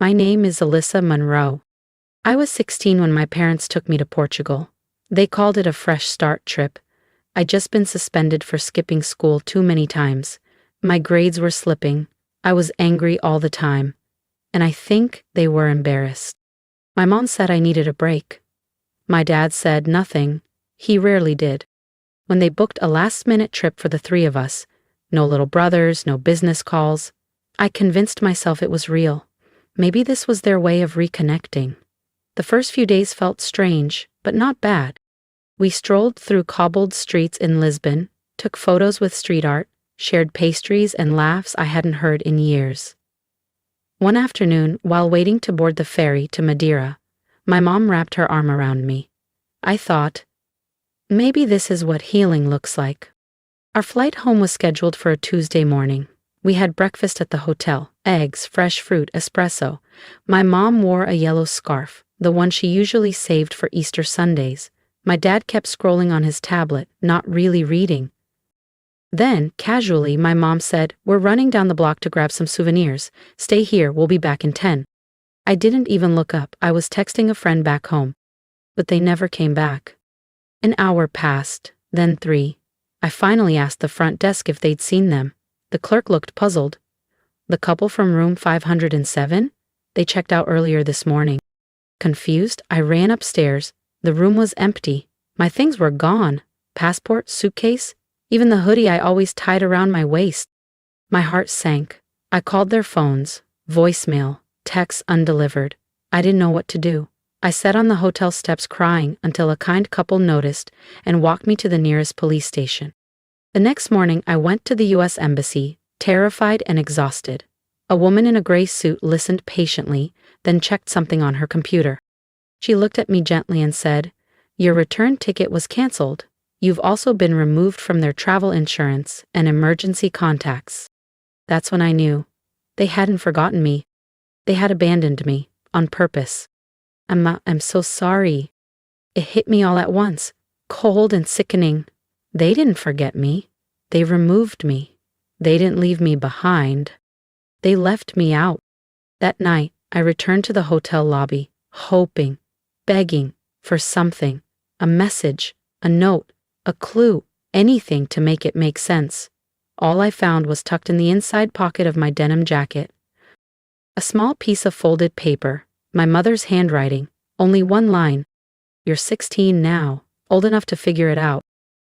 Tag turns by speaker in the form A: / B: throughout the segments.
A: My name is Alyssa Monroe. I was 16 when my parents took me to Portugal. They called it a fresh start trip. I'd just been suspended for skipping school too many times. My grades were slipping. I was angry all the time. And I think they were embarrassed. My mom said I needed a break. My dad said nothing. He rarely did. When they booked a last-minute trip for the three of us, no little brothers, no business calls, I convinced myself it was real. Maybe this was their way of reconnecting. The first few days felt strange, but not bad. We strolled through cobbled streets in Lisbon, took photos with street art, shared pastries and laughs I hadn't heard in years. One afternoon, while waiting to board the ferry to Madeira, my mom wrapped her arm around me. I thought, maybe this is what healing looks like. Our flight home was scheduled for a Tuesday morning. We had breakfast at the hotel, eggs, fresh fruit, espresso. My mom wore a yellow scarf, the one she usually saved for Easter Sundays. My dad kept scrolling on his tablet, not really reading. Then, casually, my mom said, "We're running down the block to grab some souvenirs. Stay here, we'll be back in 10. I didn't even look up. I was texting a friend back home. But they never came back. An hour passed, then 3. I finally asked the front desk if they'd seen them. The clerk looked puzzled. The couple from room 507? They checked out earlier this morning. Confused, I ran upstairs. The room was empty. My things were gone. Passport, suitcase, even the hoodie I always tied around my waist. My heart sank. I called their phones. Voicemail. Texts undelivered. I didn't know what to do. I sat on the hotel steps crying until a kind couple noticed and walked me to the nearest police station. The next morning, I went to the U.S. Embassy, terrified and exhausted. A woman in a gray suit listened patiently, then checked something on her computer. She looked at me gently and said, "Your return ticket was canceled. You've also been removed from their travel insurance and emergency contacts." That's when I knew. They hadn't forgotten me. They had abandoned me, on purpose. I'm so sorry. It hit me all at once, cold and sickening. They didn't forget me. They removed me. They didn't leave me behind. They left me out. That night, I returned to the hotel lobby, hoping, begging for something, a message, a note, a clue, anything to make it make sense. All I found was tucked in the inside pocket of my denim jacket. A small piece of folded paper, my mother's handwriting, only one line. "You're 16 now, old enough to figure it out."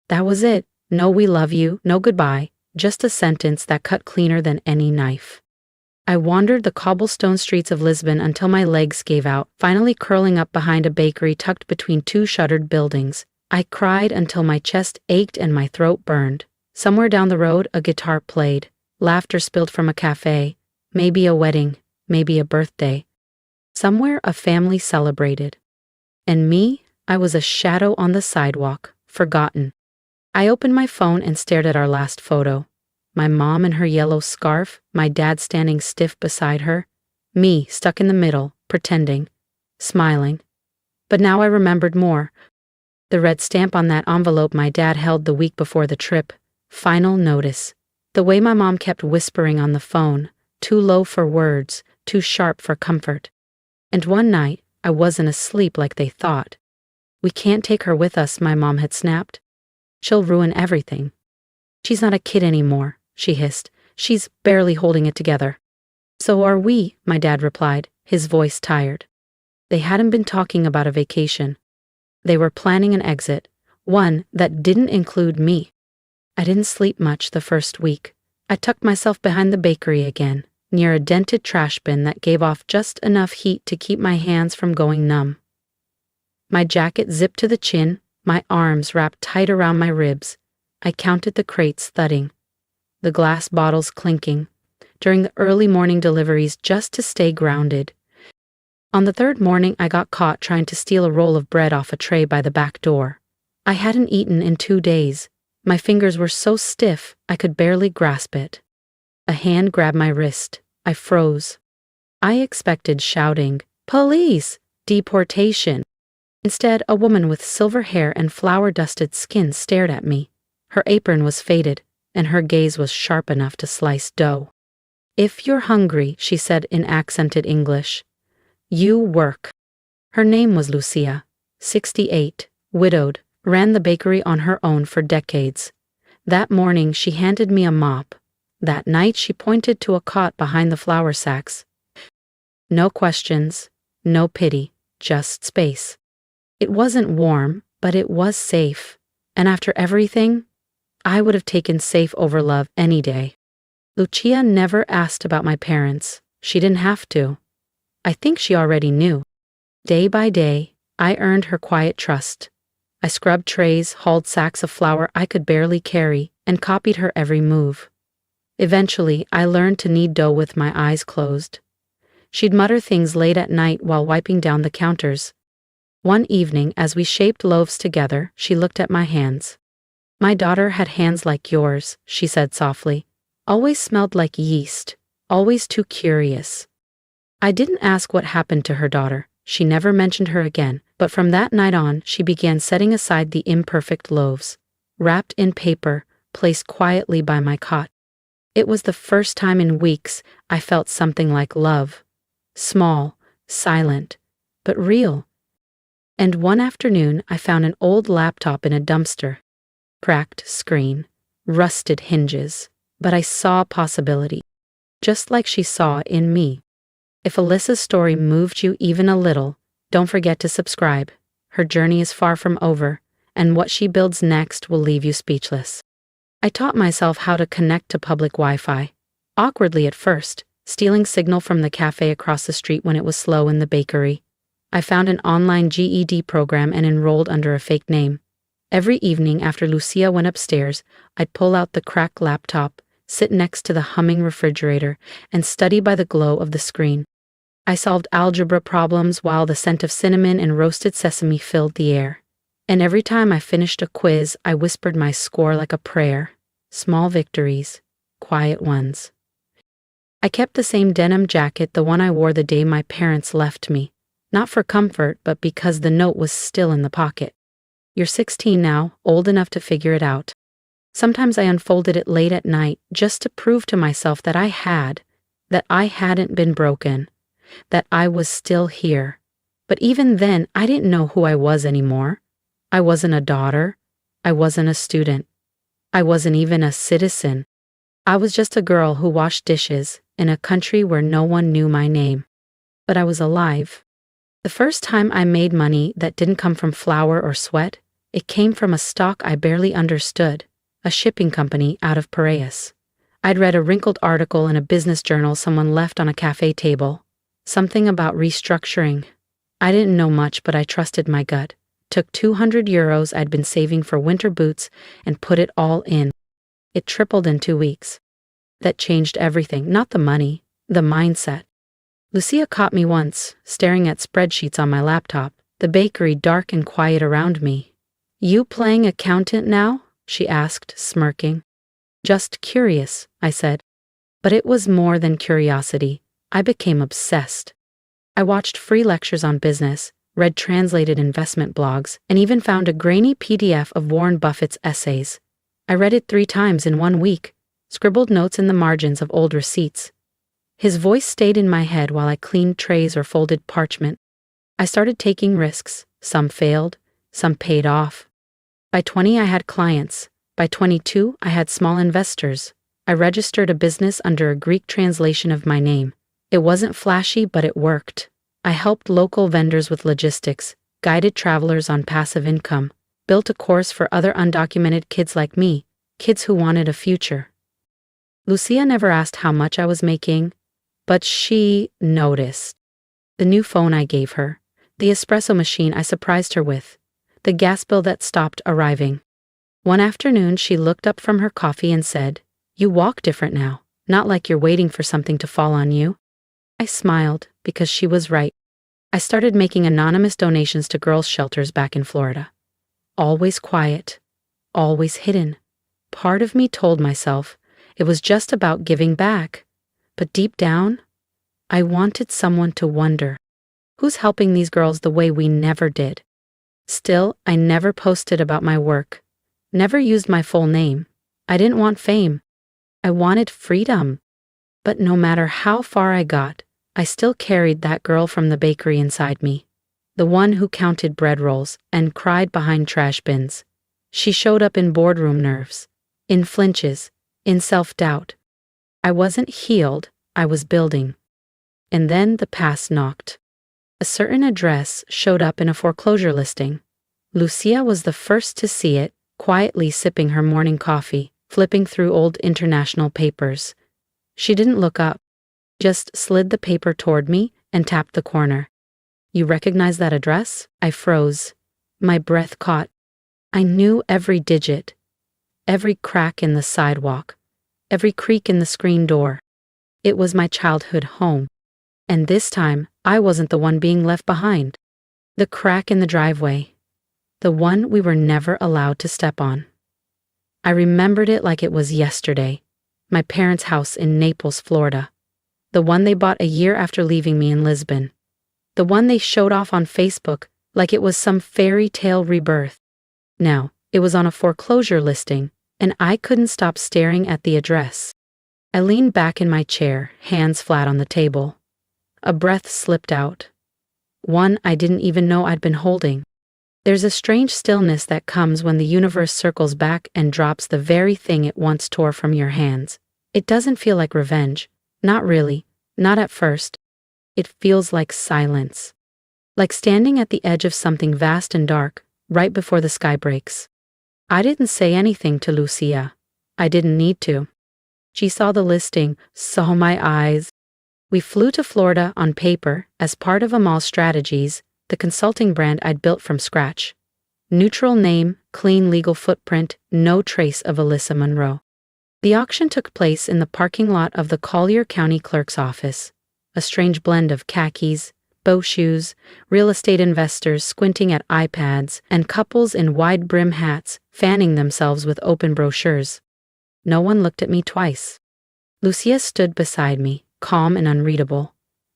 A: That was it. No "we love you," no goodbye, just a sentence that cut cleaner than any knife. I wandered the cobblestone streets of Lisbon until my legs gave out, finally curling up behind a bakery tucked between 2 shuttered buildings. I cried until my chest ached and my throat burned. Somewhere down the road, a guitar played. Laughter spilled from a cafe. Maybe a wedding, maybe a birthday. Somewhere a family celebrated. And me, I was a shadow on the sidewalk, forgotten. I opened my phone and stared at our last photo. My mom in her yellow scarf, my dad standing stiff beside her, me stuck in the middle, pretending, smiling. But now I remembered more. The red stamp on that envelope my dad held the week before the trip. Final notice. The way my mom kept whispering on the phone, too low for words, too sharp for comfort. And one night, I wasn't asleep like they thought. "We can't take her with us," my mom had snapped. "She'll ruin everything." "She's not a kid anymore," she hissed. "She's barely holding it together." "So are we," my dad replied, his voice tired. They hadn't been talking about a vacation. They were planning an exit, one that didn't include me. I didn't sleep much the first week. I tucked myself behind the bakery again, near a dented trash bin that gave off just enough heat to keep my hands from going numb. My jacket zipped to the chin, my arms wrapped tight around my ribs. I counted the crates thudding, the glass bottles clinking, during the early morning deliveries just to stay grounded. On the 3rd morning, I got caught trying to steal a roll of bread off a tray by the back door. I hadn't eaten in 2 days. My fingers were so stiff, I could barely grasp it. A hand grabbed my wrist. I froze. I expected shouting, "Police! Deportation!" Instead, a woman with silver hair and flour-dusted skin stared at me. Her apron was faded, and her gaze was sharp enough to slice dough. If you're hungry, she said in accented English, you work. Her name was Lucia, 68, widowed, ran the bakery on her own for decades. That morning she handed me a mop. That night she pointed to a cot behind the flour sacks. No questions, no pity, just space. It wasn't warm, but it was safe. And after everything, I would have taken safe over love any day. Lucia never asked about my parents. She didn't have to. I think she already knew. Day by day, I earned her quiet trust. I scrubbed trays, hauled sacks of flour I could barely carry, and copied her every move. Eventually, I learned to knead dough with my eyes closed. She'd mutter things late at night while wiping down the counters. One evening, as we shaped loaves together, she looked at my hands. My daughter had hands like yours, she said softly. Always smelled like yeast, always too curious. I didn't ask what happened to her daughter. She never mentioned her again, but from that night on, she began setting aside the imperfect loaves, wrapped in paper, placed quietly by my cot. It was the first time in weeks I felt something like love. Small, silent, but real. And one afternoon, I found an old laptop in a dumpster. Cracked screen, rusted hinges, but I saw possibility, just like she saw in me. If Alyssa's story moved you even a little, don't forget to subscribe. Her journey is far from over, and what she builds next will leave you speechless. I taught myself how to connect to public Wi-Fi. Awkwardly at first, stealing signal from the cafe across the street when it was slow in the bakery. I found an online GED program and enrolled under a fake name. Every evening after Lucia went upstairs, I'd pull out the cracked laptop, sit next to the humming refrigerator, and study by the glow of the screen. I solved algebra problems while the scent of cinnamon and roasted sesame filled the air. And every time I finished a quiz, I whispered my score like a prayer. Small victories, quiet ones. I kept the same denim jacket, the one I wore the day my parents left me. Not for comfort, but because the note was still in the pocket. You're 16 now, old enough to figure it out. Sometimes I unfolded it late at night just to prove to myself that I hadn't been broken, that I was still here. But even then, I didn't know who I was anymore. I wasn't a daughter. I wasn't a student. I wasn't even a citizen. I was just a girl who washed dishes in a country where no one knew my name. But I was alive. The first time I made money that didn't come from flour or sweat, it came from a stock I barely understood, a shipping company out of Piraeus. I'd read a wrinkled article in a business journal someone left on a cafe table. Something about restructuring. I didn't know much, but I trusted my gut. Took 200 euros I'd been saving for winter boots and put it all in. It tripled in 2 weeks. That changed everything, not the money, the mindset. Lucia caught me once, staring at spreadsheets on my laptop, the bakery dark and quiet around me. You playing accountant now? She asked, smirking. Just curious, I said. But it was more than curiosity. I became obsessed. I watched free lectures on business, read translated investment blogs, and even found a grainy PDF of Warren Buffett's essays. I read it 3 times in 1 week, scribbled notes in the margins of old receipts. His voice stayed in my head while I cleaned trays or folded parchment. I started taking risks. Some failed, some paid off. By 20, I had clients. By 22, I had small investors. I registered a business under a Greek translation of my name. It wasn't flashy, but it worked. I helped local vendors with logistics, guided travelers on passive income, built a course for other undocumented kids like me, kids who wanted a future. Lucia never asked how much I was making, but she noticed. The new phone I gave her, the espresso machine I surprised her with, the gas bill that stopped arriving. One afternoon, she looked up from her coffee and said, "You walk different now, not like you're waiting for something to fall on you." I smiled because she was right. I started making anonymous donations to girls' shelters back in Florida. Always quiet, always hidden. Part of me told myself it was just about giving back. But deep down, I wanted someone to wonder, who's helping these girls the way we never did? Still, I never posted about my work, never used my full name. I didn't want fame. I wanted freedom. But no matter how far I got, I still carried that girl from the bakery inside me. The one who counted bread rolls and cried behind trash bins. She showed up in boardroom nerves, in flinches, in self-doubt. I wasn't healed, I was building. And then the past knocked. A certain address showed up in a foreclosure listing. Lucia was the first to see it, quietly sipping her morning coffee, flipping through old international papers. She didn't look up, just slid the paper toward me and tapped the corner. "You recognize that address?" I froze. My breath caught. I knew every digit, every crack in the sidewalk, every creak in the screen door. It was my childhood home. And this time, I wasn't the one being left behind. The crack in the driveway. The one we were never allowed to step on. I remembered it like it was yesterday. My parents' house in Naples, Florida. The one they bought a year after leaving me in Lisbon. The one they showed off on Facebook like it was some fairy tale rebirth. Now, it was on a foreclosure listing, and I couldn't stop staring at the address. I leaned back in my chair, hands flat on the table. A breath slipped out. One I didn't even know I'd been holding. There's a strange stillness that comes when the universe circles back and drops the very thing it once tore from your hands. It doesn't feel like revenge. Not really. Not at first. It feels like silence. Like standing at the edge of something vast and dark, right before the sky breaks. I didn't say anything to Lucia. I didn't need to. She saw the listing, saw my eyes. We flew to Florida on paper as part of Amal Strategies, the consulting brand I'd built from scratch. Neutral name, clean legal footprint, no trace of Alyssa Monroe. The auction took place in the parking lot of the Collier County Clerk's office. A strange blend of khakis, bow shoes, real estate investors squinting at iPads, and couples in wide brim hats fanning themselves with open brochures. No one looked at me twice. Lucia stood beside me, calm and unreadable.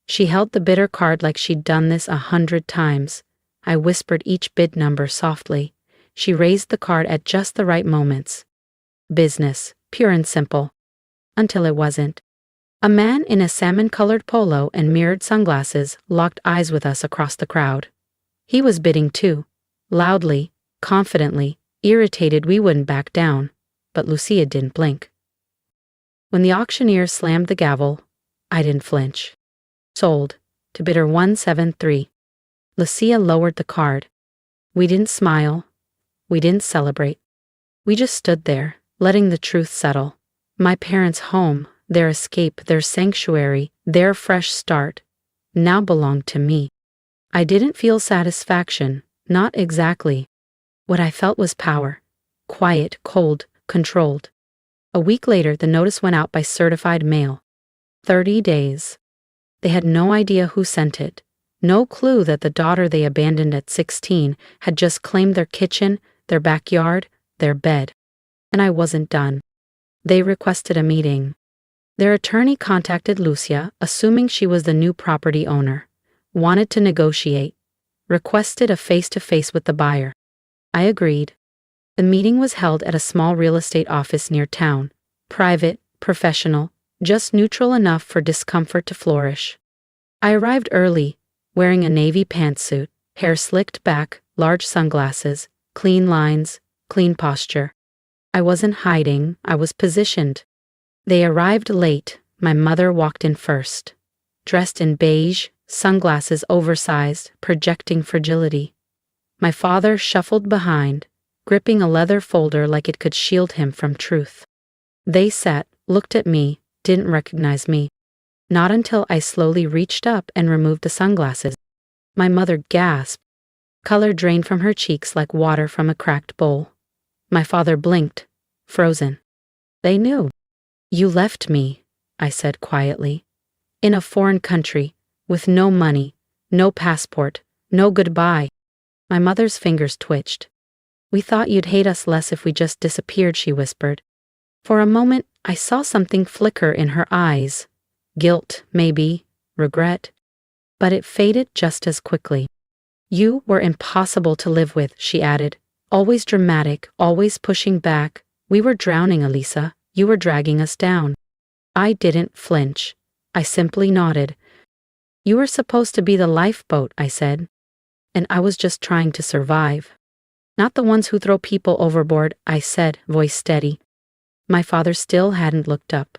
A: She held the bidder card like she'd done this 100 times. I whispered each bid number softly. She raised the card at just the right moments. Business, pure and simple. Until it wasn't. A man in a salmon-colored polo and mirrored sunglasses locked eyes with us across the crowd. He was bidding too, loudly, confidently, irritated we wouldn't back down, but Lucia didn't blink. When the auctioneer slammed the gavel, I didn't flinch. Sold, to bidder 173. Lucia lowered the card. We didn't smile. We didn't celebrate. We just stood there, letting the truth settle. My parents' home, their escape, their sanctuary, their fresh start, now belonged to me. I didn't feel satisfaction, not exactly. What I felt was power. Quiet, cold, controlled. A week later, the notice went out by certified mail. 30 days. They had no idea who sent it. No clue that the daughter they abandoned at 16 had just claimed their kitchen, their backyard, their bed. And I wasn't done. They requested a meeting. Their attorney contacted Lucia, assuming she was the new property owner. Wanted to negotiate. Requested a face-to-face with the buyer. I agreed. The meeting was held at a small real estate office near town. Private, professional, just neutral enough for discomfort to flourish. I arrived early, wearing a navy pantsuit, hair slicked back, large sunglasses, clean lines, clean posture. I wasn't hiding, I was positioned. They arrived late. My mother walked in first. Dressed in beige, sunglasses oversized, projecting fragility. My father shuffled behind, gripping a leather folder like it could shield him from truth. They sat, looked at me, didn't recognize me. Not until I slowly reached up and removed the sunglasses. My mother gasped. Color drained from her cheeks like water from a cracked bowl. My father blinked, frozen. They knew. "You left me," I said quietly. "In a foreign country, with no money, no passport, no goodbye." My mother's fingers twitched. "We thought you'd hate us less if we just disappeared," she whispered. For a moment, I saw something flicker in her eyes. Guilt, maybe, regret. But it faded just as quickly. "You were impossible to live with," she added. "Always dramatic, always pushing back. We were drowning, Elisa. You were dragging us down." I didn't flinch. I simply nodded. You were supposed to be the lifeboat, I said. And I was just trying to survive. Not the ones who throw people overboard, I said, voice steady. My father still hadn't looked up.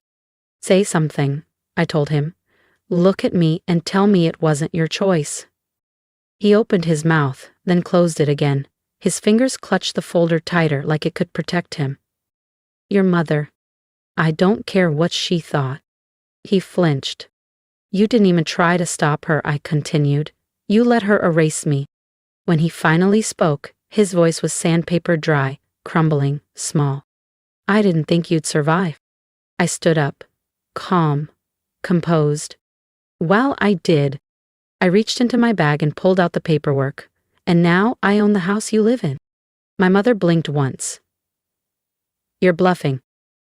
A: Say something, I told him. Look at me and tell me it wasn't your choice. He opened his mouth, then closed it again. His fingers clutched the folder tighter like it could protect him. Your mother. I don't care what she thought. He flinched. You didn't even try to stop her, I continued. You let her erase me. When he finally spoke, his voice was sandpaper dry, crumbling, small. I didn't think you'd survive. I stood up, calm, composed. Well, I did. I reached into my bag and pulled out the paperwork. And now I own the house you live in. My mother blinked once. You're bluffing.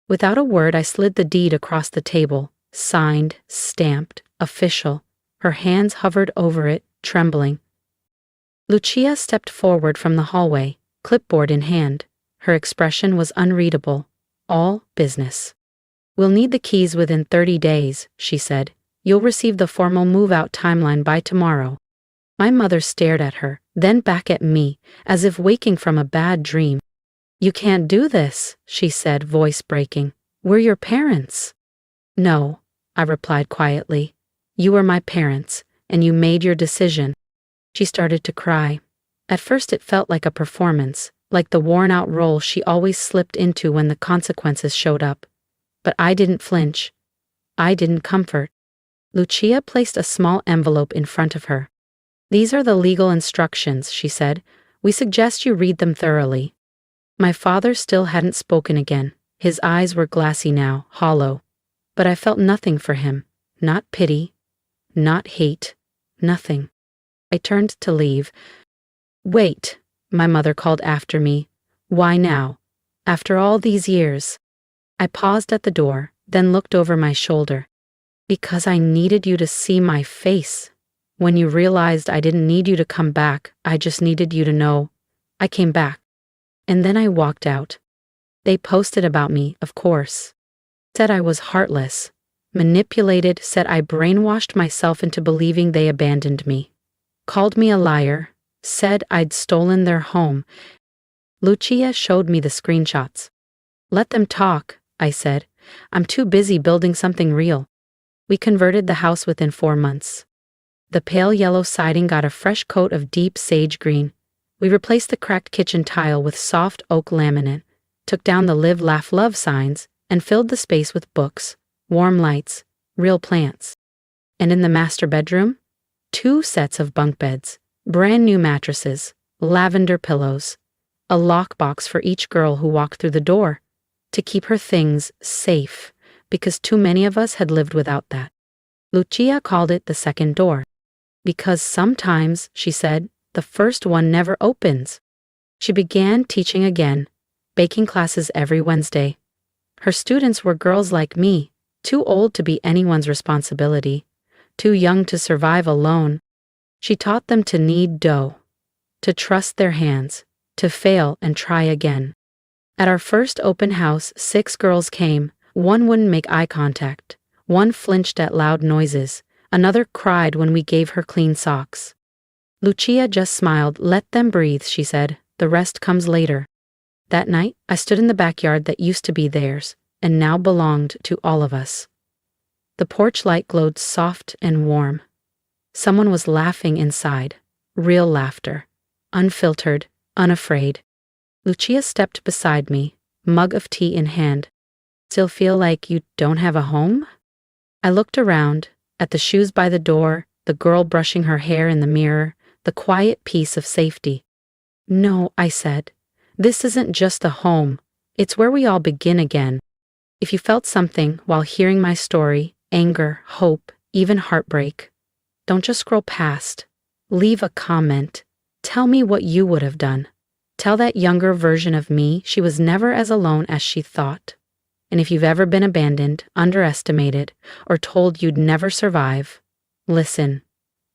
A: Without a word, I slid the deed across the table, signed, stamped, official. Her hands hovered over it, trembling. Lucia stepped forward from the hallway, clipboard in hand. Her expression was unreadable. All business. We'll need the keys within 30 days, she said. You'll receive the formal move-out timeline by tomorrow. My mother stared at her, then back at me, as if waking from a bad dream. You can't do this, she said, voice breaking. We're your parents. No, I replied quietly. You were my parents, and you made your decision. She started to cry. At first it felt like a performance, like the worn-out role she always slipped into when the consequences showed up. But I didn't flinch. I didn't comfort. Lucia placed a small envelope in front of her. These are the legal instructions, she said. We suggest you read them thoroughly. My father still hadn't spoken again. His eyes were glassy now, hollow. But I felt nothing for him. Not pity. Not hate. Nothing. I turned to leave. Wait, my mother called after me. Why now? After all these years? I paused at the door, then looked over my shoulder. Because I needed you to see my face. When you realized I didn't need you to come back, I just needed you to know. I came back. And then I walked out. They posted about me, of course. Said I was heartless. Manipulated, said I brainwashed myself into believing they abandoned me. Called me a liar. Said I'd stolen their home. Lucia showed me the screenshots. Let them talk, I said. I'm too busy building something real. We converted the house within 4 months. The pale yellow siding got a fresh coat of deep sage green. We replaced the cracked kitchen tile with soft oak laminate, took down the live, laugh, love signs, and filled the space with books, warm lights, real plants. And in the master bedroom, 2 sets of bunk beds, brand new mattresses, lavender pillows, a lockbox for each girl who walked through the door, to keep her things safe, because too many of us had lived without that. Lucia called it the second door. Because sometimes, she said, the first one never opens. She began teaching again, baking classes every Wednesday. Her students were girls like me, too old to be anyone's responsibility, too young to survive alone. She taught them to knead dough, to trust their hands, to fail and try again. At our first open house, 6 girls came. 1 wouldn't make eye contact. 1 flinched at loud noises. Another cried when we gave her clean socks. Lucia just smiled. Let them breathe, she said. The rest comes later. That night, I stood in the backyard that used to be theirs, and now belonged to all of us. The porch light glowed soft and warm. Someone was laughing inside. Real laughter. Unfiltered, unafraid. Lucia stepped beside me, mug of tea in hand. Still feel like you don't have a home? I looked around, at the shoes by the door, the girl brushing her hair in the mirror, the quiet peace of safety. No, I said. This isn't just a home. It's where we all begin again. If you felt something while hearing my story, anger, hope, even heartbreak, don't just scroll past. Leave a comment. Tell me what you would have done. Tell that younger version of me she was never as alone as she thought. And if you've ever been abandoned, underestimated, or told you'd never survive, listen.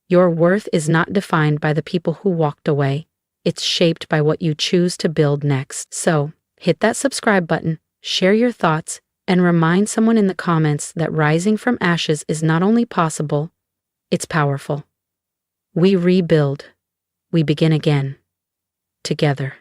A: Your worth is not defined by the people who walked away. It's shaped by what you choose to build next. So, hit that subscribe button, share your thoughts, and remind someone in the comments that rising from ashes is not only possible, it's powerful. We rebuild. We begin again. Together.